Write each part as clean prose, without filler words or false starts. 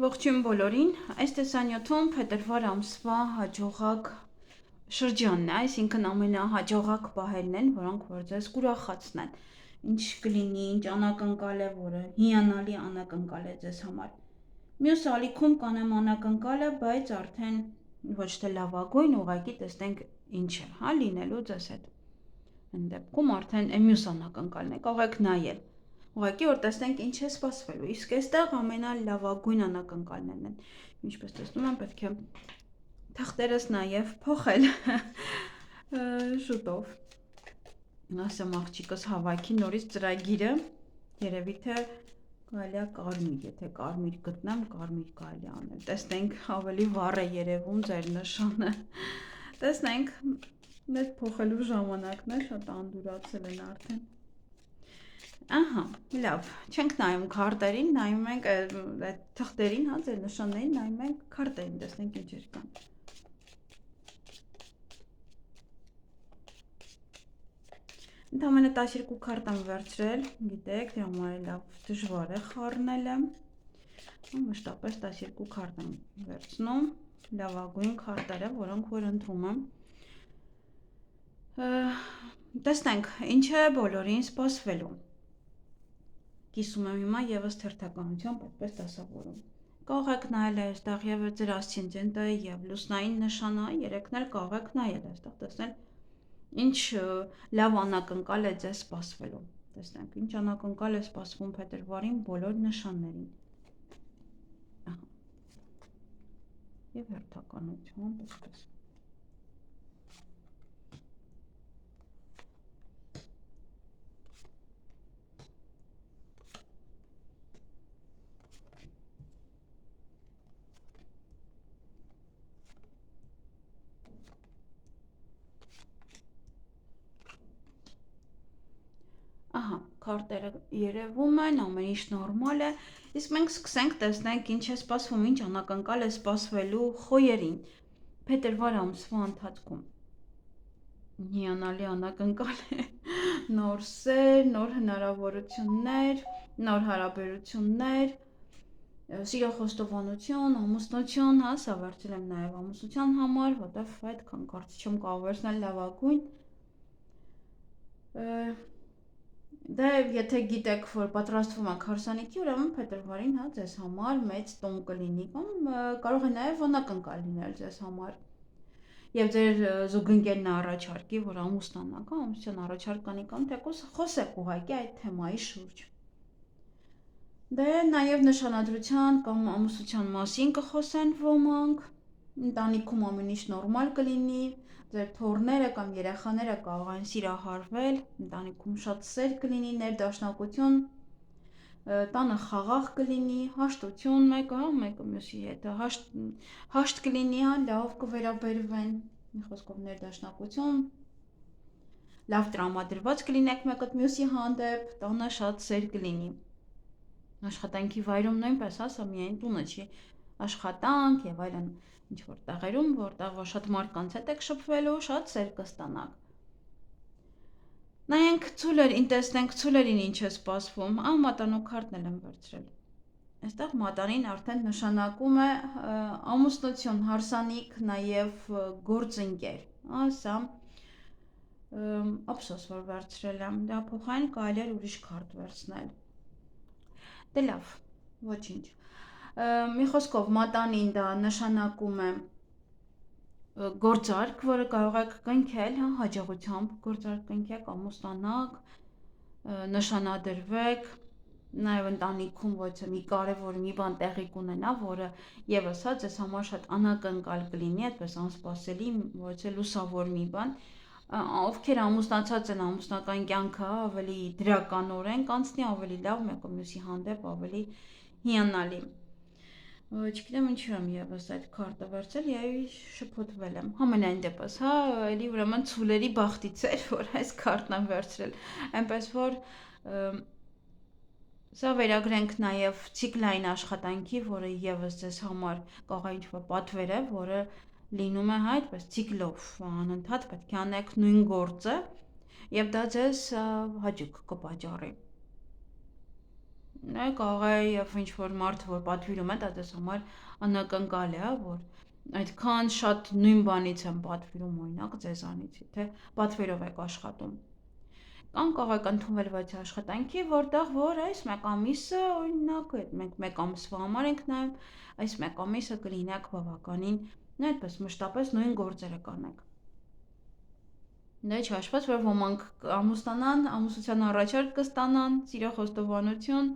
Ողջույն բոլորին, այս տեսանյութում փետրվար ամսվա հաջողակ շրջանն է, այսինքն ամենահաջողակ պահերն են, որոնք որ ձեզ կուրախացնեն, ինչ կլինի, ինչ անակնկալ է, որը հիանալի անակնկալ է ձեզ համար։ Մյուս ալիքում կանեմ անակնկալը, բայց արդեն ոչ թե լավագույն, ուղղակի տեսնենք ինչ է, լինելու ձեզ հետ։ Այն դեպքում արդեն մյուս անակնկալն է, կարող եք նայել։ Ուղղակի որ տեսնենք ինչ է սպասվելու, իսկ այստեղ ամենալավագույն անակնկալներն են։ Ինչպես տեսնում եմ, պետք է թղթերս նաև փոխել շուտով։ Ասեմ աղջիկս հավաքի նորից ծրագիրը, երևի թե կարելի է կարմիր, եթե կարմիր գտնեմ, կարմիր կարելի անել։ Տեսնենք, ավելի վառ է երևում ձեր նշանը։ Տեսնենք, մեծ փոխելու ժամանակն է, շատ անդուրացել են արդեն։ Ահա, լավ, չենք նայում քարտերին, նայում ենք թղթերին, ձեր նշաններին, նայում ենք քարտերին, տեսնենք ինչեր կան։ Ընդամենը 12 քարտ եմ վերցրել, գիտեք, դրա համար լավ դժվար է խառնելը։ Մշտապես 12 քարտ եմ վերցնում, լավագույն քարտերը, որոնք որ ընտրում եմ։ Տեսնենք, ինչ է բոլորին սպասվելու։ Կիսում եմ հիմա եւս թերթականությամբ, այդպես դասավորում։ Կարող եք նայել այստեղ եւ ձեր ասցենդենտը եւ լուսնային նշանը, երեքն էլ կարող եք նայել այստեղ, տեսնել ինչ լավ անակնկալ է ձեզ սպասվելու։ Տեսնենք, ինչ անակնկալ է սպասվում փետրվարին բոլոր նշաններին։ Ահա։ Եվ հերթականությամբ, այսպես։ Ահա, քարտերը երևում են, ամեն ինչ նորմալ է, իսկ մենք սկսենք տեսնենք ինչ է սպասվում, ինչ անակնկալ է սպասվելու խոյերին փետրվար ամսվա ընթացքում։ Հիանալի անակնկալ է, նոր սեր, նոր հնարավորություններ, նոր հարաբերություններ, սիրո խոստովանություն, ամուսնություն, սա վերցրել եմ նաև ամուսնության համար, որտեվ այդքան կարծիք չեմ կարող վերցնել լավագույն։ Դե եթե գիտեք, որ պատրաստվում եք հարսանիքի, ուրեմն փետրվարին ձեզ համար մեծ տոն կլինի, կամ կարող է նաև անակնկալ լինել ձեզ համար։ Եվ ձեր զուգընկերն առաջարկի, որ ամուսնանաք, ամուսնության առաջարկ կանի կամ թեկուզ խոսեք ուղղակի այդ թեմայի շուրջ։ Դե նաև նշանադրության կամ ամուսնության մասին կխոսեն ոմանք, ընտանիքում ամեն ինչ նորմալ կլինի, ձեր թոռները կամ երեխաները կարող են սիրահարվել, ընտանիքում շատ սեր կլինի, ներդաշնակություն, տանը խաղաղ կլինի, հաշտություն մեկը մյուսի հետ, հաշտ կլինի, լավ կվերաբերվեն, մի խոսքով ներդաշնակություն, լավ տրամադրված կլինեք մեկը մյուսի հանդեպ, տանը շատ սեր կլինի։ Աշխատանքի վայրում նույնպես, սա միայն տունը չի, աշխատանք եւ այլն ինչ որ տեղերում, որտեղ որ շատ մարդկանց հետ եք շփվելու, շատ սեր կստանաք։ Նայենք ցուլերին, տեսնենք ցուլերին ինչ է սպասվում, մատանու քարտն եմ վերցրել։ Այստեղ մատանին արդեն նշանակում է ամուսնություն, հարսանիք, նաև գործընկեր, սա ափսոս որ վերցրել եմ, դա փոխարեն կարելի էր ուրիշ քարտ վերցնել։ Դե լավ, ոչինչ։ Մի խոսքով մատանին դա նշանակում է գործարք, որը կարող եք կնքել, հաջողությամբ գործարք կնքեք, ամուսնանաք, նշանադրվեք, նաև ընտանիքում ոչ մի կարևոր մի բան տեղի կունենա, որը եւս ձեզ համար շատ անակնկալ կլինի, այդպես անսպասելի, ոչ էլ լուսավոր մի բան, ովքեր ամուսնացած են, ամուսնական կյանքը ավելի դրականորեն կանցնի, ավելի լավ, մեկը մյուսի հանդեպ ավելի հիանալի։ Չգիտեմ ինչու եմ եւս այդ քարտը վերցրել, եւի շփոթվել եմ։ Համենայն դեպս, էլի ուրեմն ցուլերի բախտից էր, որ այս քարտն եմ վերցրել։ Այնպես որ սա վերագրենք նաև ցիկլային աշխատանքի, որը եւս ձեզ համար կարող է ինչ-որ պատվեր է, որը լինում է այդպես ցիկլով, անընդհատ պետք է անեք նույն գործը, եւ դա ձեզ հաճույք կպատճառի։ Կարող է եւ ինչ որ մարդ որ պատվիրում է, դա դες համար անակնկալ է, որ այդքան շատ նույն բանից են պատվիրում օրինակ ձեզանից, թե պատվերով եք աշխատում։ Կամ կարող եք ընդունվել ոչ աշխատանքի, որտեղ որ այս մեկ ամիսը օրինակ մենք մեկ ամսվա համար ենք նայում, այս մեկ ամիսը կլինեք բավականին այդպես մշտապես նույն գործերը կանեք։ Դա չհաշված, որ ոմանք ամուսնանան, ամուսնության առաջարկ կստանան, սիրո խոստովանություն։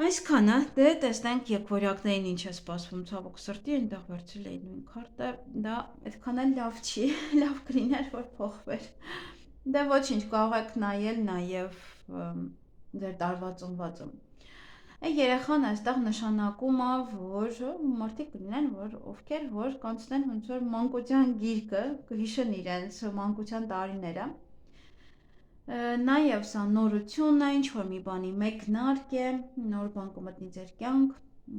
Այսքանը, դե տեսնենք եկվորյակներին ինչ է սպասվում ցավոք սրտի, այնտեղ վերցրել էի նույն քարտը, դա այդքան էլ լավ չի, լավ կլիներ, որ փոխվեր։ Դե ոչինչ, կարող եք նայել նաև ձեր տարվա ծնվածը։ Երեխան այստեղ նշանակում է, որ մարդիկ կլինեն, որ ովքեր որ կանցնեն ոնց որ մանկության գիրկը, կհիշեն իրենց մանկության տարիները։ Նաև սա նորություն է, ինչ որ մի բանի մեկնարկ է, նոր բան կմտնի ձեր կյանք,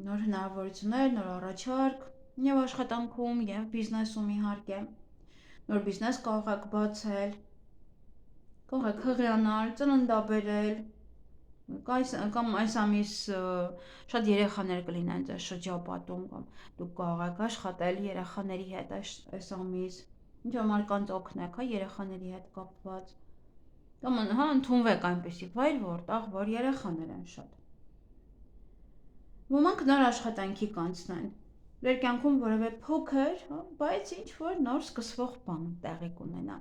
նոր հնարավորություններ, նոր առաջարկ, եւ աշխատանքում, եւ բիզնեսում իհարկե։ Նոր բիզնես կարող եք բացել, կարող եք հղիանալ, ծննդաբերել, կամ այս ամիս շատ երեխաներ կլինեն ձեզ շրջապատում, կամ դուք կարող եք աշխատել երեխաների հետ այս ամիս, ինչ որ մարդկանց օգնեք, երեխաների հետ կապված, կամ ընդունվեք այնպեսի վայր, որտեղ որ երեխաներ են շատ։ Ոմանք նոր աշխատանքի կանցնեն, ձեր կյանքում որևէ փոքր, բայց ինչ որ նոր սկսվող բան տեղի կունենա,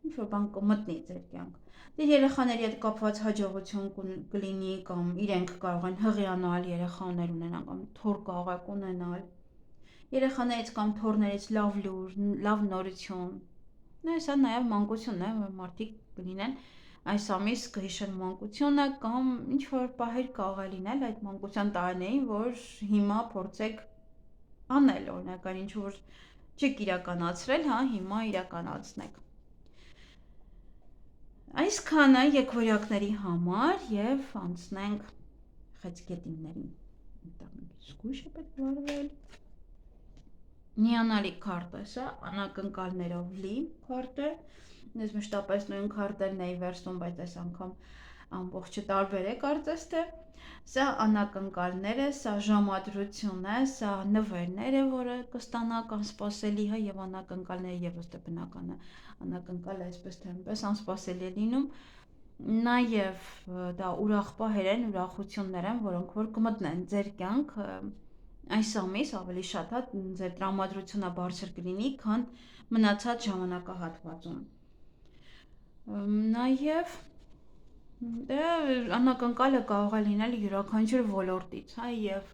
ինչ որ բան կմտնի ձեր կյանք։ Ձեր երեխաների հետ կապված հաջողություն կլինի, կամ իրենք կարող են հղիանալ, երեխաներ ունենան, կամ թոռ կարող եք ունենալ, երեխաներից կամ թոռներից լավ լուր, լավ նորություն։ Սա նաև մանկությունն է, որ մարդիկ կլինեն այս ամիս կհիշեն մանկությունը, կամ ինչ որ պահեր կարող է լինել այդ մանկության տարիներին, որ հիմա փորձեք անել, օրինակ ինչ որ չեք իրականացրել, հիմա իրականացնեք։ Այսքանը եկվորյակների համար եւ անցնենք խեցգետիններին։ Այդտեղ մի քիչ զգույշ է պետք վարվել։ Նիանալի քարտը սա, անակնկալներով լի քարտը։ Ես մշտապես նույն քարտերն էի վերցնում, բայց այս անգամ ամբողջը տարբեր է կարծես թե։ Սա անակնկալներ է, սա ժամադրություն է, սա նվերներ է, որը կստանաք անսպասելի, եւ անակնկալները եւս դե բնական է, անակնկալը այսպես թե այնպես անսպասելի է լինում, նաև դա ուրախ պահեր են, ուրախություններ են, որոնք որ կմտնեն ձեր կյանք այս ամիս ավելի շատ ձեր տրամադրությունը բարձր կլինի, քան մնացած ժամանակահատվածում։ Նաև դե անակնկալը կարող է լինել յուրաքանչյուր ոլորտից, եւ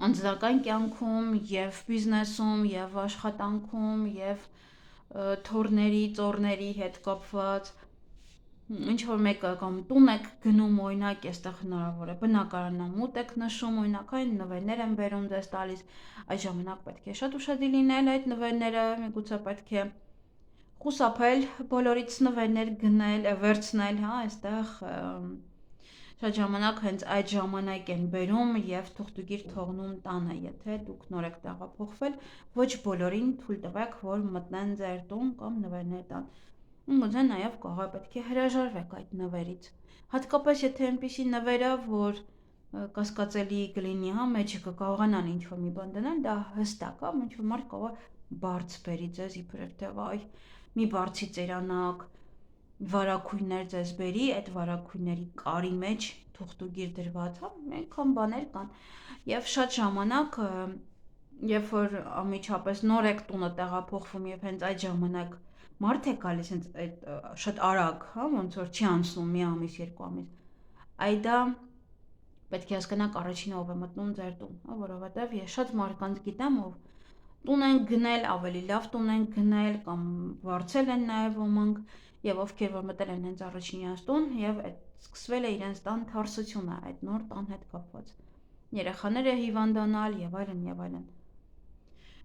անձնական կյանքում, եւ բիզնեսում, եւ աշխատանքում, եւ թոռների, ծոռների հետ կապված, ինչ որ մեկը կամ տուն եք գնում, օրինակ, այստեղ հնարավոր է բնակարանամուտ եք նշում, օրինակ, այն նվերներ են բերում ձեզ տալիս, այդ ժամանակ պետք է շատ ուշադիր լինել այդ նվերները, միգուցե պետք է խուսափել բոլորից նվերներ գնել, վերցնել, այստեղ շատ ժամանակ հենց այդ ժամանակ են բերում եւ թուղթուգիր թողնում տանը, եթե դուք նոր եք տեղափոխվել, ոչ բոլորին թույլ տվեք, որ մտնեն ձեր տուն կամ նվերներ տան։ Գուցե նաև կարող է պետք է հրաժարվեք այդ նվերից։ Հատկապես եթե այնպիսի նվերը, որ կասկածելի կլինի, մեջը կկարողանան ինչ որ մի բան դնել, դա հստակ է, ինչ որ մարդ կարող է բարձ բերի ձեզ իբրև թե վայ, մի բարձի ծերանակ, վարակույններ ձեզ բերի, այդ վարակույնների կարի մեջ թուղթուգիր դրված, այնքան բաներ կան, եւ շատ ժամանակ, երբ որ ամիջապես նոր եք տունը տեղափոխվում եւ հենց այդ ժամանակ մարդ է գալիս հենց այդ շատ արագ, ոնց որ չի անցնում մի ամիս, երկու ամիս։ Այդա պետք է հասկանաք առաջինը ով է մտնում ձեր տուն, որովհետեւ ես շատ մարդկանց գիտեմ, ով տուն են գնել, ավելի լավ տուն են գնել կամ վարձել են նաև ոմանք եւ ովքեր որ մտել են հենց առաջինյաց տուն եւ այդ սկսվել է իրենց տան թարսությունը այդ նոր տան հետ կապված։ Երեխաները հիվանդանալ եւ այլն եւ այլն։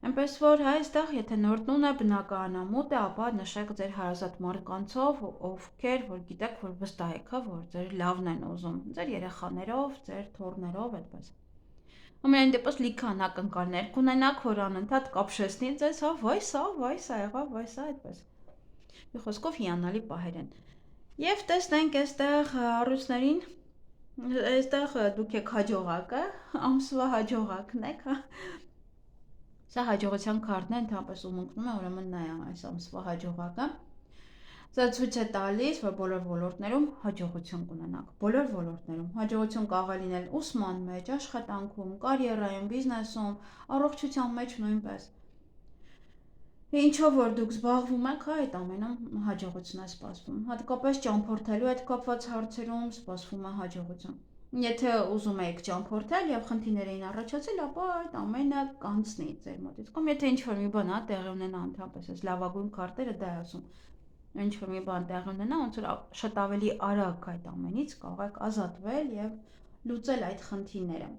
Այնպես որ այստեղ եթե նոր տուն է բնակարանամուտ է, ապա նշեք ձեր հարազատ մարդկանցով, ովքեր որ գիտեք, որ վստահ եք, որ ձեր լավն են ուզում, ձեր երեխաներով, ձեր թոռներով, այդպես։ Ամեն դեպս լիքը անակնկալներ կունենաք, որ անընդհատ կապշեցնի ձեզ, վայ սա եղավ, վայ սա այդպես։ Մի խոսքով հիանալի պահեր են։ Եվ տեսնենք այստեղ առույցներին, այստեղ դուք եք հաջողակը, ամսվա հաջողակն եք, սա հաջողության քարտն է, ընդհանրապես ում ընկնում է, ուրեմն նա է այս ամսվա հաջողակը։ Սա ցույց է տալիս, որ բոլոր ոլորտներում հաջողություն կունենաք, բոլոր ոլորտներում հաջողություն կարող է լինել ուսման մեջ, աշխատանքում, կարիերայում, բիզնեսում, առողջության մեջ նույնպես։ Ինչով որ դուք զբաղվում եք, այդ ամենում հաջողություն է սպասվում, հատկապես ճամփորդելու հետ կապված հարցերում սպասվում է հաջողություն։ Եթե ուզում եք ճամփորդել եւ խնդիրներ էին առաջացել, ապա այդ ամենը կանցնի ձեր մոտից։ Կամ եթե ինչ-որ մի բան տեղի ունենա, ընդհանրապես այս լավագույն քարտերը դա է ասում, ինչ-որ մի բան տեղի ունենա, ոնց որ շատ ավելի արագ այդ ամենից կարող եք ազատվել եւ լուծել այդ խնդիրները։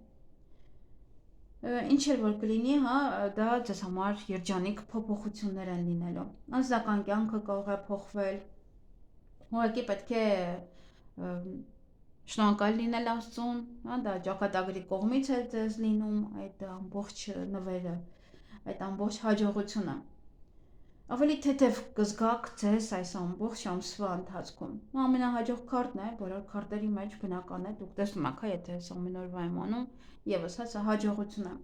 Ինչ էլ որ կլինի, հա, դա ձեզ համար երջանիկ փոփոխություններ են լինելու։ Անձնական կյանքը կարող է փոխվել։ Ուղղակի պետք է շնորհակալ լինել Աստծուն, հա, դա ճակատագրի կողմից է ձեզ լինում այդ ամբողջ նվերը, այդ ամբողջ հաջողությունը։ Ավելի թեթև կզգաք ձեզ այս ամբողջ ամսվա ընթացքում։ Ամենահաջող քարտն է, բոլոր քարտերի մեջ բնական է, դուք տեսնում եք, եթե այս ամեն օրվա եմ անում, եւս հա հաջողություն է։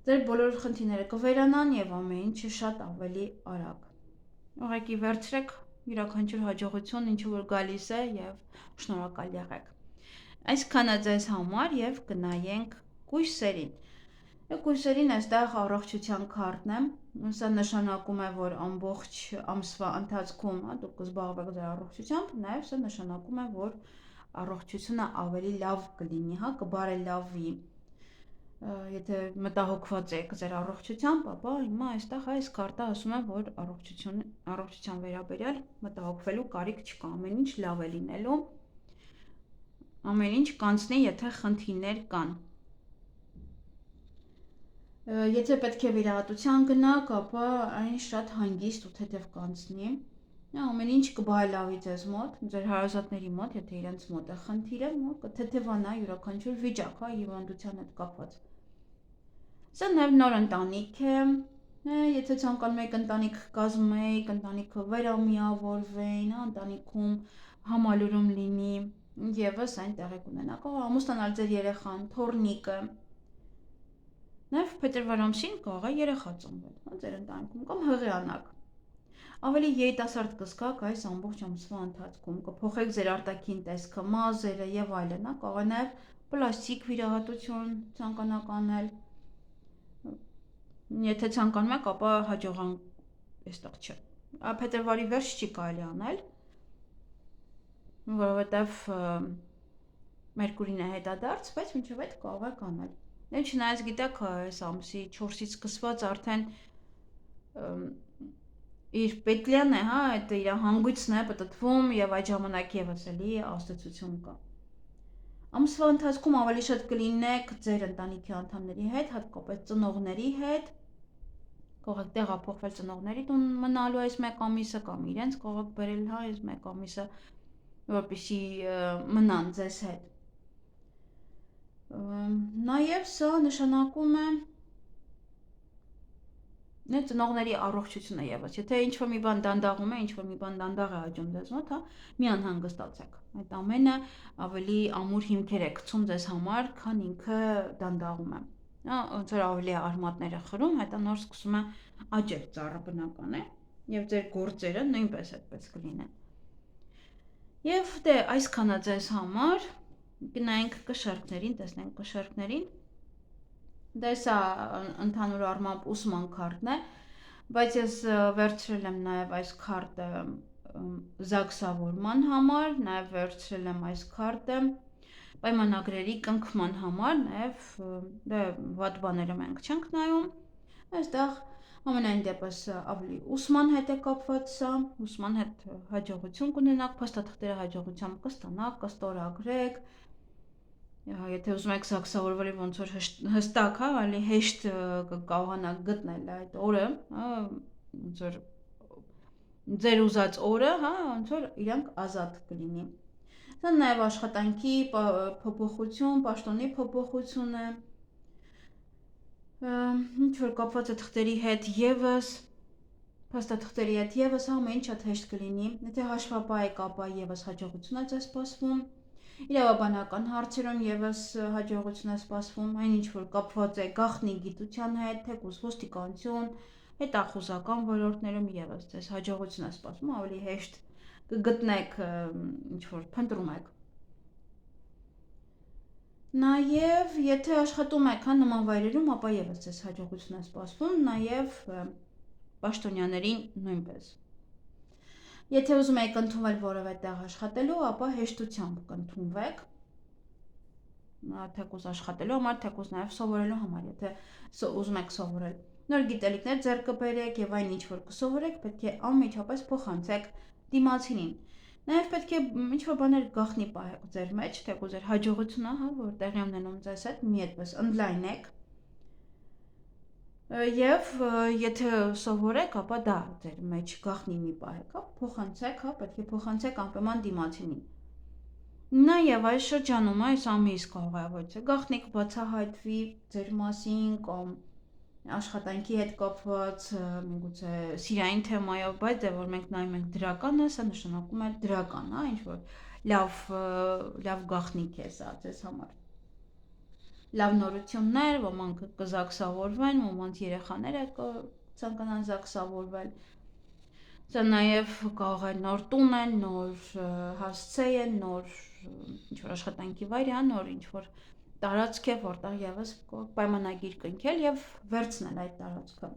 Ձեր բոլոր խնդիրները կվերանան եւ ամեն ինչը շատ ավելի արագ։ Ուղղակի վերցրեք յուրաքանչյուր հաջողություն, ինչը որ գալիս է եւ շնորհակալ եղեք։ Այսքանը ձեզ համար եւ կնայենք կույսերին։ Կույսերին այստեղ առողջության քարտն է, սա նշանակում է, որ ամբողջ ամսվա ընթացքում դուք կզբաղվեք ձեր առողջությամբ, նաև սա նշանակում է, որ առողջությունը ավելի լավ կլինի, հա, կբարելավի։ Եթե մտահոգված եք ձեր առողջությամբ, ապա հիմա այստեղ այս քարտը ասում է, որ առողջության վերաբերյալ մտահոգվելու կարիք չկա, ամեն ինչ լավ է լինելու, ամեն ինչ կանցնի, եթե խնդիրներ կան։ Եթե պետք է վիրահատության գնաք, ապա այն շատ հանգիստ ու թեթև կանցնի։ Ամեն ինչ կբարելավի ձեզ մոտ, ձեր հարազատների մոտ, եթե իրենց մոտ է խնդիրը, կթեթևանա յուրաքանչյուր վիճակ, հա, հիվանդության հետ կապված։ Սա նաև նոր ընտանիք է, եթե ցանկանում եք ընտանիք կազմեք, ընտանիքը վերամիավորվեն, հա, ընտանիքում համալուրում լինի, եւս այն տեղի կունենա, կարող ամուսնանալ ձեր երեխան, թոռնիկը։ Նաև փետրվար ամսին կարող է երեխա ծնվել, հա, ձեր ընտանիքում կամ հղիանակ։ Ավելի երիտասարդ կզգաք այս ամբողջ ամսվա ընթացքում, կփոխեք ձեր արտաքին տեսքը, մազերը եւ այլն, հա, կարող է նաև պլաստիկ վիրահատություն ցանկանաք անել։ Եթե ցանկանում եք, ապա հաջողանք այստեղ չէ։ Փետրվարի վերջ չի կարելի անել, որովհետեւ Մերկուրին է հետադարձ, բայց մինչև այդ կարող եք անել։ Չնայած գիտեք, այս ամսի 4-ից սկսված արդեն իր պետլյան է, հա, այդ իր հանգույցն է պտտվում եւ այդ ժամանակ եւս էլի աստեցություն կա։ Ամսվա ընթացքում ավելի շատ կլինեք ձեր ընտանիքի անդամների հետ, հատկապես ծնողների հետ, կարող եք տեղափոխվել ծնողների տուն մնալու այս մեկ ամիսը կամ իրենց կարող եք բերել, հա, այս մեկ ամիսը, որպեսզի մնան ձեզ հետ։ Նաև սա նշանակում է ծնողների առողջությունը եւս, եթե ինչ-որ մի բան դանդաղում է, ինչ-որ մի բան դանդաղ է աճում ձեզ մոտ, հա, մի անհանգստացեք։ Այդ ամենը ավելի ամուր հիմքեր է գցում ձեզ համար, քան ինքը դանդաղում է։ Հա, ոնց որ ավելի արմատները խրում, հետո նոր սկսում է աճել, ծառը բնական է, եւ ձեր գործերը նույնպես այդպես կլինեն։ Եվ դե այսքանը ձեզ համար, գնայինք կշեռքներին, տեսնենք կշեռքներին։ Դա սա ընդհանուր առմամբ ուսման քարտն է, բայց ես վերցրել եմ նաև այս քարտը զաքսավորման համար, նաև վերցրել եմ այս քարտը պայմանագրերի կնքման համար, նաև դե վատ բաները մենք չենք նայում, այստեղ ամենայն դեպս ավելի ուսման հետ է կապված սա, ուսման հետ հաջողություն կունենաք, փաստաթղթերը հաջողությամբ կստանաք, կստորագրեք, եթե ուզում եք զաքսավորվել ոնց որ հստակ, հա, ավելի հեշտ կկարողանաք գտնել այդ օրը, հա, ոնց որ ձեր ուզած օրը, հա, ոնց որ իրանք ազատ կլինի։ Դա նաև աշխատանքի փոփոխություն, պաշտոնի փոփոխություն է, ինչ որ կապված է թղթերի հետ եւս, փաստաթղթերի հետ եւս ամեն ինչ շատ հեշտ կլինի, եթե հաշվապահ եք, ապա եւս հաջողություն է ձեզ սպասվում, իրավաբանական հարցերում եւս հաջողություն է սպասվում, այնինչ որ կապված է գաղտնի գիտության հետ, թեկուզ ոստիկանություն, հետախուզական ոլորտներում եւս ձեզ հաջողություն է սպասվում, ավելի հեշտ կգտնեք ինչ որ փնտրում եք։ Նաև եթե աշխատում եք նման վայրերում, ապա եւս ձեզ հաջողություն է սպասվում, նաև պաշտոնյաներին նույնպես։ Եթե ուզում եք ընդունվել որևէ տեղ աշխատելու, ապա հեշտությամբ կընդունվեք, թեկուզ աշխատելու համար, թեկուզ նաև սովորելու համար, եթե ուզում եք սովորել։ Նոր գիտելիքներ ձեռք կբերեք եւ այն ինչ որ կսովորեք, պետք է անմիջապես փոխանցեք դիմացինին։ Նաև պետք է ինչ-որ բաներ գաղտնի պահեք ձեր մեջ, թեկուզ ձեր հաջողությունը, որ տեղի ունենում ձեզ հետ, մի այդպես ընդլայնեք։ Եվ եթե սովորեք, ապա դա ձեր մեջ գաղտնի մի պահեք, փոխանցեք, պետք է փոխանցեք անպայման դիմացինին։ Նաև այս շրջանում այս ամիս կարող է ոչ գաղտնիք բացահայտվի ձեր մասին կամ աշխատանքի հետ կապված, միգուցե սիրային թեմայով, բայց դե որ մենք նայում ենք դրականը, սա նշանակում է դրական, ինչ որ լավ գաղտնիք է սա ձեզ համար։ Լավ նորություններ, ոմանք կզաքսավորվեն, ոմանց երեխաները կցանկանան զաքսավորվել։ Սա նաև կարող է նոր տուն է, նոր հասցե է, նոր ինչ որ աշխատանքի վայր է, նոր ինչ որ տարածք է, որտեղ եւս պայմանագիր կնքել եւ վերցնել այդ տարածքը։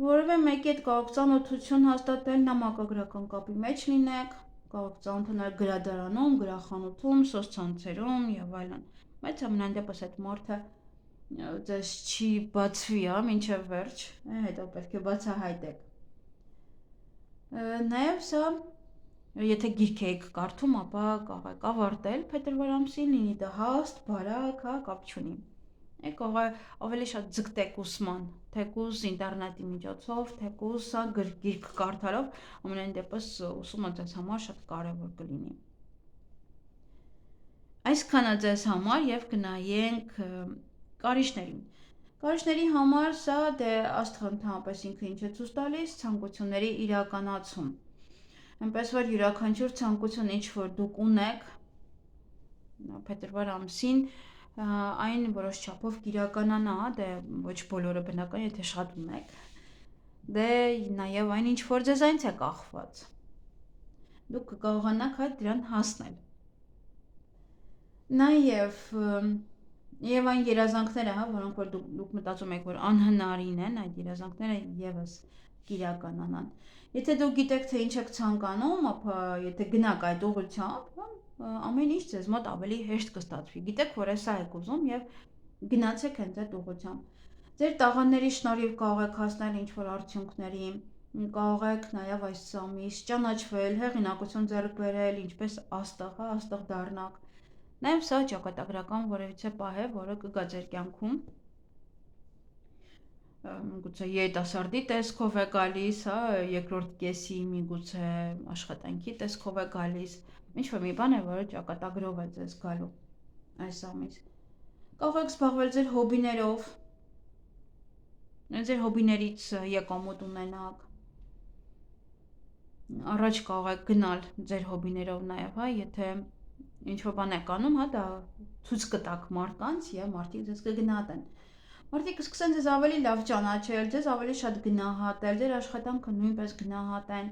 Որևէ մեկի հետ կարող ծանոթություն հաստատել, նամակագրական կապի մեջ լինեք, կարող ծանոթանալ գրադարանում, գրախանութում, սոցցանցերում եւ այլն։ Բայց ամենայն դեպս այդ մարդը ձեզ չի բացվի, մինչև վերջ, հետո պետք է բացահայտեք։ Նաեւ սա եթե գիրք եք կարդում, ապա կարող եք ավարտել փետրվար ամսին, լինի դա հաստ, բարակ, կապ չունի։ Կարող է ավելի շատ ձգտեք ուսման, թեկուզ ինտերնետի միջոցով, թեկուզ գիրք կարդալով, ամենայն դեպս ուսումը ձեզ համար շատ կարևոր կլինի։ Այսքանը ձեզ համար եւ կնայենք կարիճներին։ Կարիճների համար սա դե աստղը ընդհանրապես ինքը ինչ է ցույց տալիս, ցանկությունների իրականացում։ Այնպես որ յուրաքանչյուր ցանկություն, ինչ որ դուք ունեք, փետրվար ամսին, այն որոշ չափով կիրականանա, դե ոչ բոլորը բնական, եթե շատ ունեք, դե նաև այն ինչ որ ձեզանից է կախված։ Դուք կկարողանաք դրան հասնել։ Նաև այն երազանքները, որոնք որ դուք մտածում եք, որ անհնարին են, այդ երազանքները եւս կիրականանան։ Եթե դուք գիտեք, թե ինչ եք ցանկանում, ապա եթե գնաք այդ ուղղությամբ, ամեն ինչ ձեզ մոտ ավելի հեշտ կստացվի։ Գիտեք, որ սա եք ուզում եւ գնացեք հենց այդ ուղղությամբ։ Ձեր տաղանների շնորհիվ կարող եք հասնել ինչ-որ արդյունքների, կարող եք նաեւ այս ամիս ճանաչվել, հեղինակություն ձեռք բերել, ինչպես աստղ դառնաք։ Նաեւ սա ճակատագրական որևիցե պահ է, որը կգա ձեր կյանքում։ Միգուցե երիտասարդի տեսքով է գալիս, երկրորդ կեսի միգուցե աշխատանքի տեսքով է գալիս, ինչ-որ մի բան է, որը ճակատագրով է ձեզ գալու այս ամիս։ Կարող եք զբաղվել ձեր հոբիներով, ձեր հոբիներից եկամուտ ունենաք, առաջ կարող եք գնալ ձեր հոբիներով նաև, եթե ինչ-որ բան եք անում, դա ցույց կտաք մարդկանց եւ մարդիկ ձեզ կգնահատեն։ Մարդիկ կսկսեն ձեզ ավելի լավ ճանաչել, ձեզ ավելի շատ գնահատել, ձեր աշխատանքը նույնպես գնահատեն։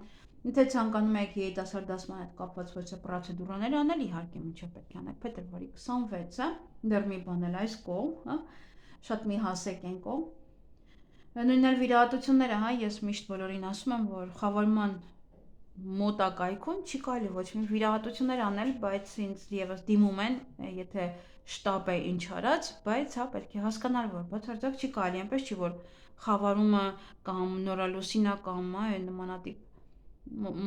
Եթե ցանկանում եք երիտասարդացման հետ կապված ոչ թե պրոցեդուրաներ անել, իհարկե մինչև պետք է անեք փետրվարի 26-ը, դեռ մի բան էլ այս կողմ, շատ մի հասեք այն կողմ։ Նույնն էլ վիրահատությունները, ես միշտ բոլորին ասում եմ, որ խավարման մոտակայքում չի կարելի ոչ մի վիրահատություններ անել, բայց ինձ եւս դիմում են, եթե շտապ է ինչ արած, բայց պետք է հասկանալ, որ բացարձակ չի կարելի, այնպես չի որ խավարումը կամ նորալուսինա կամ նմանատիպ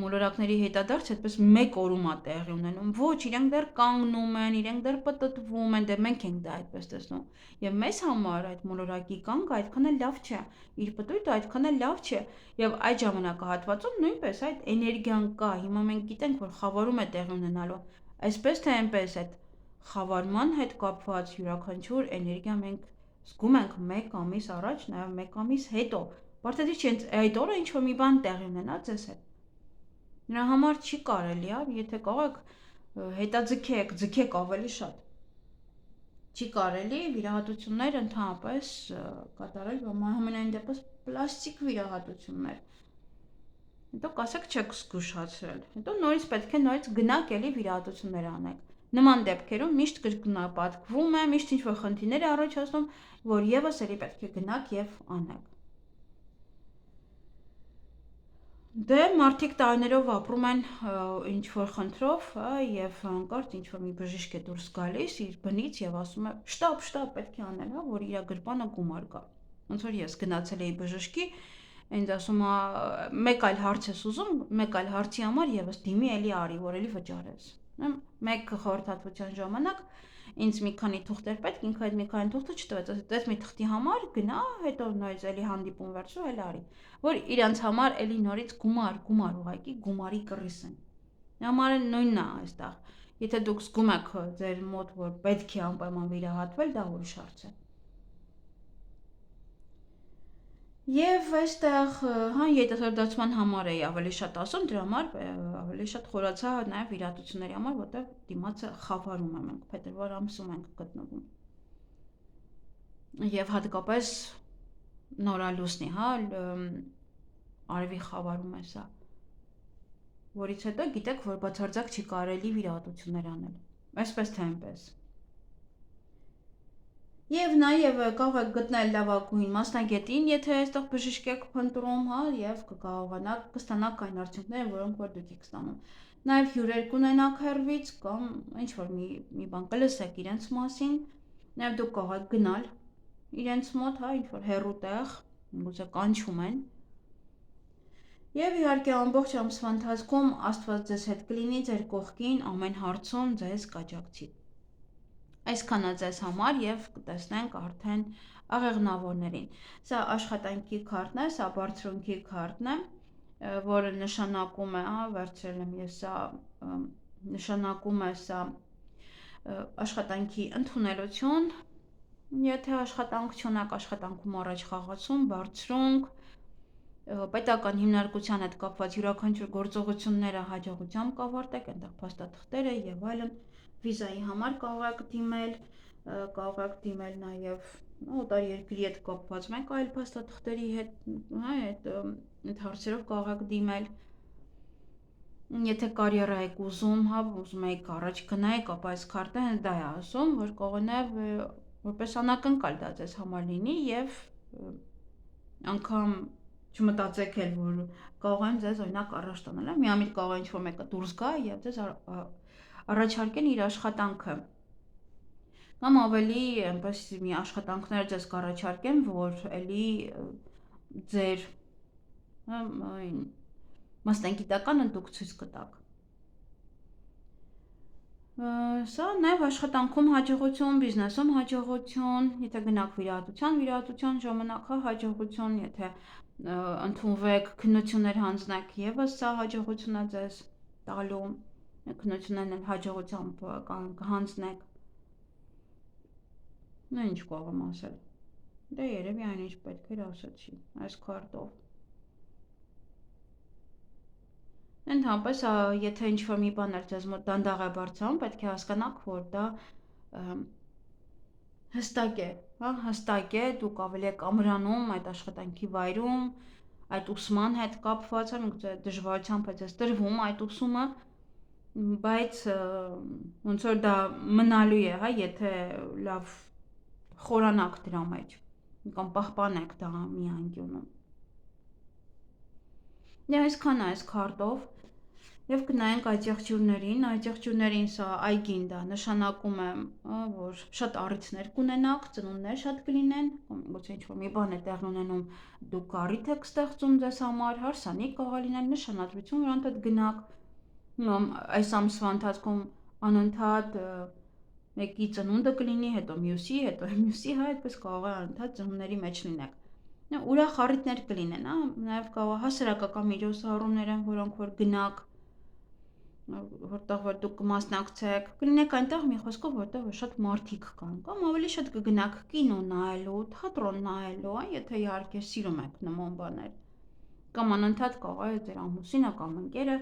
մոլորակների հետադարձ այդպես մեկ օրում է տեղի ունենում։ Ոչ, իրենք դեռ կանգնում են, իրենք դեռ պտտվում են, դե մենք ենք դա այդպես տեսնում։ Եվ մեզ համար այդ մոլորակի կանգը այդքան էլ լավ չէ։ Իր պտույտը այդքան էլ լավ չէ։ Եվ այդ ժամանակահատվածում նույնպես այդ էներգիան կա։ Հիմա մենք գիտենք, որ խավարում է տեղի ունենալու։ Այսպես թե այնպես այդ խավարման հետ կապված յուրաքանչյուր էներգիա մենք զգում ենք 1 ամիս առաջ, նաև 1 ամիս հետո, Բարդացի չի այդ օրը ինչ որ մի բան տեղի ունենա ձեզ հետ։ Նրա համար չի կարելի, եթե կարող եք հետաձգեք, ձգեք ավելի շատ։ Չի կարելի վիրահատություններ ընդհանրապես կատարել, համենայն դեպս պլաստիկ վիրահատություններ։ Հետո կասեք չեք զգուշացրել։ Հետո նորից պետք է նորից գնաք էլի վիրահատություններ անեք։ Նման դեպքերում միշտ կրկնապատկվում է, միշտ ինչ-որ խնդիրներ է առաջացնում, որ եւս էլի պետք է գնաք եւ անեք։ Դե մարդիկ տարիներով ապրում են ինչ-որ խնդրով, եւ հանկարծ ինչ-որ մի բժիշկ է դուրս գալիս իր բնից եւ ասում է. «Շտապ պետք է անել, որ իր գրպանը գումար գա»։ Ոնց որ ես գնացել էի բժշկի, ինձ ասում է մեկ այլ հարց ես ուզում, մեկ այլ հարցի համար եւս դիմի էլի արի, որ էլի վճարես։ Մեկ խորհրդատվության ժամանակ ինձ մի քանի թուղթեր պետք, ինքը այդ մի քանի թուղթը չտվեց, ասեց այս մի թղթի համար գնա, հետո նորից էլի հանդիպում վերջու էլ արի, որ իրանց համար էլի նորից գումար, ուղղակի գումարի կռիս են։ Համար նույնն է այստեղ։ Եթե դուք զգում եք ձեր մոտ, որ պետք է անպայման վիրահատվել, դա ուրիշ հարց է։ Եվ այստեղ երիտասարդացման համար էի ավելի շատ ասում, դրա համար ավելի շատ խորացա նաև վիրահատությունների համար, որտեղ դիմացը խավարում է, մենք փետրվար ամսում ենք գտնվում։ Եվ հատկապես նորալուսնի, արևի խավարում է սա, որից հետո գիտեք, որ բացարձակ չի կարելի վիրահատություններ անել, այսպես թե այնպես։ Եվ նաև կարող եք գտնել լավագույն մասնագետին, եթե այստեղ բժիշկ եք փնտրում, եւ կկարողանաք կստանաք այն արդյունքները, որոնք որ դուք եք ստանում։ Նաև հյուրեր կունենաք հեռվից կամ ինչ որ մի բան կլսեք իրենց մասին, նաև դուք կարող եք գնալ իրենց մոտ, ինչ որ հեռու տեղ, գուցե կանչում են։ Եվ իհարկե ամբողջ ամսվա ընթացքում Աստված ձեզ հետ կլինի, ձեր կողքին ամեն հարցում ձեզ կաջակցի։ Այսքանը ձեզ համար եւ կտեսնենք արդեն աղեղնավորներին։ Սա աշխատանքի քարտն է, սա բարձրունքի քարտն է, որը նշանակում է, վերցրել եմ ես սա, նշանակում է սա աշխատանքի ընդունելություն, եթե աշխատանք չունեք, աշխատանքում առաջ խաղացում, բարձրունք, պետական հիմնարկության հետ կապված յուրաքանչյուր գործողությունները հաջողությամբ կավարտեք, այնտեղ փաստաթղթերը եւ այլն, վիզայի համար կարող եք դիմել նաև օտարերկրի հետ կապված մեկ այլ փաստաթղթերի հետ, այդ հարցերով կարող եք դիմել։ Եթե կարիերա եք ուզում, ուզում եք առաջ գնայիք, ապա այս քարտը դա է ասում, որ կողնև որպես անակնկալ դա ձեզ համար լինի եւ անգամ չմտածեք էլ, որ կարող են ձեզ օրինակ առաջ տանել, միամիտ կարող է ինչ-որ մեկը դուրս գա եւ ձեզ առաջարկեն իր աշխատանքը։ Կամ ավելի այնպես մի աշխատանքներ ձեզ կառաջարկեն, որ էլի ձեր մասնագիտականը դուք ցույց կտաք։ Սա նաև աշխատանքում հաջողություն, բիզնեսում հաջողություն, եթե գնաք վիրահատության ժամանակ հաջողություն, եթե ընդունվեք քննություններ հանձնեք, եւս սա հաջողություն է ձեզ տալու, քննություններն հաջողությամբ կհանձնեք։ Նա ինչ կարող եմ ասել։ Դա երևի այն ինչ պետք էր ասեցի այս քարտով։ Ընդհանրապես, եթե ինչ-որ մի բան էլ ձեզ մոտ դանդաղ է բարձրանում, պետք է հասկանաք, որ դա հստակ է, դուք ավելի եք ամրանում այդ աշխատանքի վայրում, այդ ուսման հետ կապված, դժվարությամբ է ձեզ տրվում այդ ուսումը, բայց ոնց որ դա մնալու է, եթե լավ խորանաք դրա մեջ, կամ պահպանեք դա մի անկյունում։ Այսքան այս քարտով եւ կնայենք այդ եղջյուրներին սա այգին դա նշանակում է, որ շատ առիթներ կունենաք, ծնունդներ շատ կլինեն, գուցե ինչ-որ մի բան է տեղ ունենում, դուք առիթ եք ստեղծում ձեզ համար, հարսանիք կարող լինել, նշանադրություն, որ անընդհատ գնաք, այս ամսվա ընթացքում անընդհատ մեկի ծնունդը կլինի, հետո մյուսի, այդպես կարող է անընդհատ ծնունդների մեջ լինեք։ Ուրախ առիթներ կլինեն, նաև կարող հասարակական միջոցառումներ են, որոնք որ գնաք, որտեղ որ դուք կմասնակցեք, կլինեք այնտեղ մի խոսքով, որտեղ որ շատ մարդիկ կան, կամ ավելի շատ կգնաք կինո նայելու, թատրոն նայելու, եթե իհարկե սիրում եք նման բաներ, կամ անընդհատ կարող է ձեր ամուսինը կամ ընկերը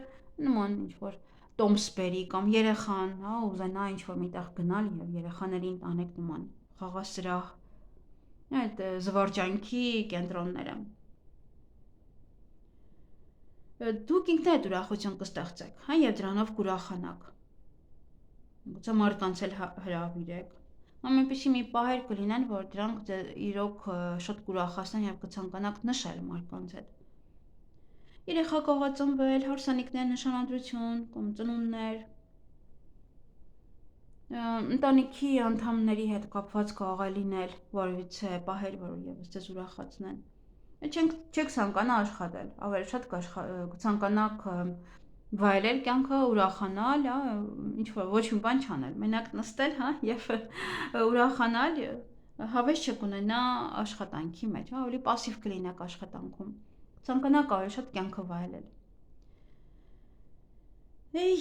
նման ինչ-որ տոմսբերի կամ երեխան, հա, ուզենա ինչ-որ միտեղ գնալ եւ երեխաներին տանեք նման խաղասրահ, այդ զվարճանքի կենտրոնները։ Դուք ինքներդ ուրախություն կստեղծեք, հա, եւ դրանով կուրախանաք։ Գուցե մարդկանց էլ հրավիրեք։ Կամ այնպեսի մի պահեր կլինեն, որ դրանք իրոք շատ կուրախացնեն եւ կցանկանաք նշել մարդկանց հետ։ Երեխա կարող է ծնվել, հարսանիքներ, նշանադրություն, կամ ծնունդներ։ Ընտանիքի անդամների հետ կապված կարող է լինել որևիցե պահեր, որ եւս ձեզ ուրախացնեն։ Չեք ցանկանա աշխատել, ավելի շատ կցանկանաք վայելել կյանքը, ուրախանալ, հա, ինչ-որ ոչ մի բան չանել, մենակ նստել, հա, եւ ուրախանալ, հավես չեք ունենա աշխատանքի մեջ, հա, ավելի пассив կլինեք աշխատանքում։ Ցանկանաք ավելի շատ կյանքը վայելել։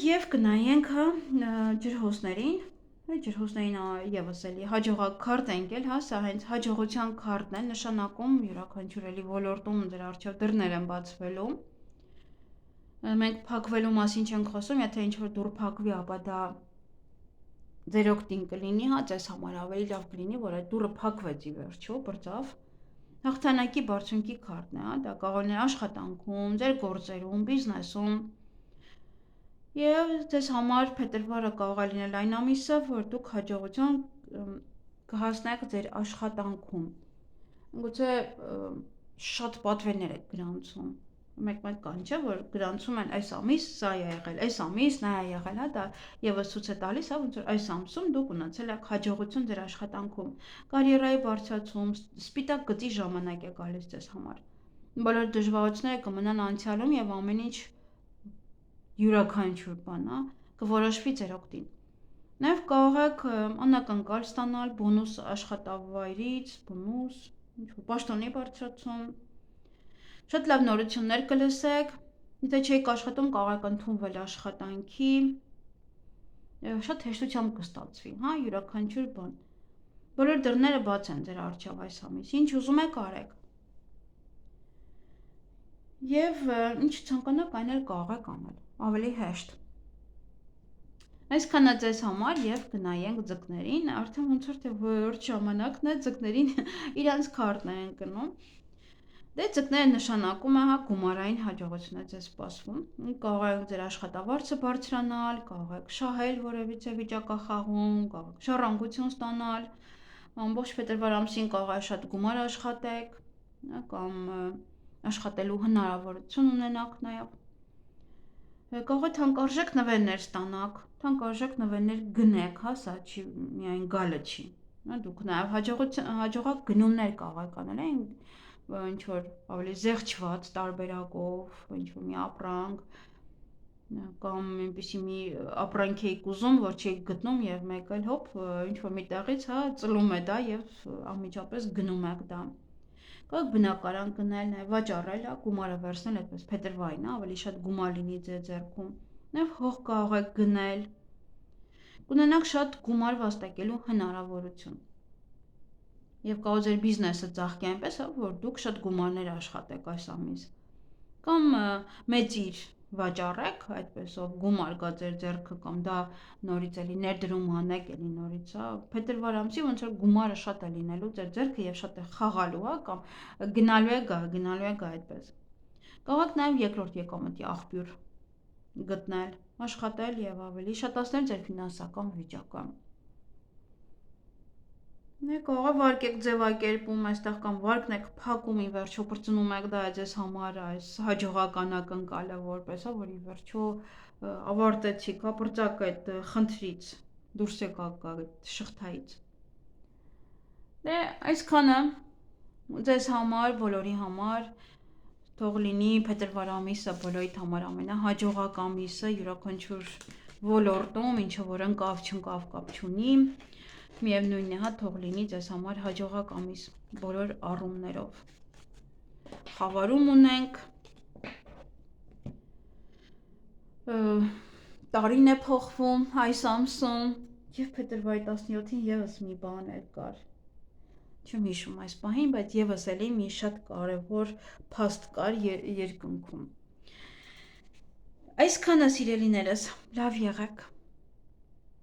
Եվ կնայենք, հա, ջրհոսներին, ջրհոսներին եւս էլի հաջողակ քարտ ընկել, հա, սա հենց հաջողության քարտն է, նշանակում յուրաքանչյուր էլի ոլորտում ձեր առջև դռներ են բացվելու։ Մենք փակվելու մասին չենք խոսում, եթե ինչ-որ դուռ փակվի, ապա դա ձեր օգտին կլինի, հա, ձեզ համար ավելի լավ կլինի, որ այդ դուռը փակվեց ի վերջո, բրծավ։ Հաղթանակի բարձունքի քարտն է, հա, դա կարող է աշխատանքում, ձեր գործերում, բիզնեսում։ Եվ ձեզ համար փետրվարը կարող է լինել այն ամիսը, որ դուք հաջողության կհասնեք ձեր աշխատանքում։ Գուցե շատ պատվերներ եք գրանցում։ Մեկ կան, չէ, որ գրանցում են այս ամիս սա է եղել, այս ամիս նա է եղել, հա, դա եւս ցույց է տալիս, հա, ոնց որ այս ամսում դուք ունեցել եք հաջողություն ձեր աշխատանքում, կարիերայի բարձրացում, սպիտակ գծի ժամանակ է գալիս ձեզ համար։ Բոլոր դժվարությունները կմնան անցյալում եւ ամեն ինչ յուրաքանչյուր բան, հա, կորոշվի ձեր օգտին։ Նաև կարող եք անակնկալ ստանալ բոնուս աշխատավայրից, բոնուս, ինչ-որ պաշտոնի բարձրացում։ Շատ լավ նորություններ կլսեք, եթե չեք աշխատում, կարող եք ընդունվել աշխատանքի, շատ հեշտությամբ կստացվի, հա, յուրաքանչյուր բան։ Բոլոր դռները բաց են ձեր առջև այս ամիս, ինչ ուզում եք արեք։ Եվ ինչ ցանկանաք, այն էլ կարող եք անել, ավելի հեշտ։ Այսքանը ձեզ համար եւ կնայենք ձկներին, արդեն ոնց որ թե որոշ ժամանակն է ձկներին իրանց քարտներ են կնում։ Դե ձկները նշանակում է, հա, գումարային հաջողություն է ձեզ սպասվում։ Կարող եք ձեր աշխատավարձը բարձրանալ, կարող եք շահել որևիցե վիճակախաղում, կարող եք շարժանկություն ստանալ, ամբողջ փետրվար ամսին կարող է շատ գումար աշխատեք, կամ աշխատելու հնարավորություն ունենաք նաև։ Կարող է թանկարժեք նվերներ ստանաք, թանկարժեք նվերներ գնեք, հա, սա չի միայն գալը չի։ Դուք նաև հաջողակ գնումներ կարող եք անել, ինչ որ ավելի զեղչված տարբերակով, ինչ որ մի ապրանք, կամ այնպեսի մի ապրանք եք ուզում, որ չեք գտնում եւ մեկ էլ հոպ, ինչ որ մի տեղից, հա, ծլում է դա եւ անմիջապես գնում եք դա։ Կարող եք բնակարան գնել, նաև վաճառել, հա, գումարը վերցնել այդպես փետրվարին, ավելի շատ գումար լինի ձեր ձեռքում։ Նաև հող կարող եք գնել։ Կունենաք շատ գումար վաստակելու հնարավորություն։ Եվ կարող ձեր բիզնեսը ծաղկի այնպես, հա, որ դուք շատ գումարներ աշխատեք այս ամիս։ Կամ մեծիր վաճառեք, այդպեսով գումար կա ձեր ձեռքը, կամ դա նորից էլի ներդրում անեք, էլի նորից, հա, փետրվար ամսի ոնց որ գումարը շատ է լինելու ձեր ձեռքը եւ շատ է խաղալու, հա, կամ գնալու է գա այդպես։ Կարող եք նաեւ երկրորդ եկամտի աղբյուր գտնել, աշխատել եւ ավելի շատացնել ձեր ֆինանսական վիճակը։ Կարող է վարկ եք ձևակերպում այստեղ, կամ վարկն եք փակում, ի վերջո բրծնում եք դա ձեզ համար այս հաջողական ակնկալը որպես, հա, որ ի վերջո ավարտեցիք, հա, բրծակ այդ խնդրից, դուրս եկաք այդ շղթայից։ Դե այսքանը ձեզ համար, բոլորի համար, թող լինի փետրվար ամիսը բոլորիդ համար ամենահաջողակ ամիսը յուրաքանչյուր ոլորտում, ինչը որ ընկավ, չընկավ, կապ չունի։ Միևնույնն է, հա, թող լինի ձեզ համար հաջողակ ամիս բոլոր առումներով։ Խավարում ունենք, տարին է փոխվում այս ամսում, եւ փետրվարի 17-ին եւս մի բան էլ կար։ Չեմ հիշում այս պահին, բայց եւս էլի մի շատ կարևոր փաստ կար երկնքում։ Այսքանը սիրելիներս, լավ եղեք։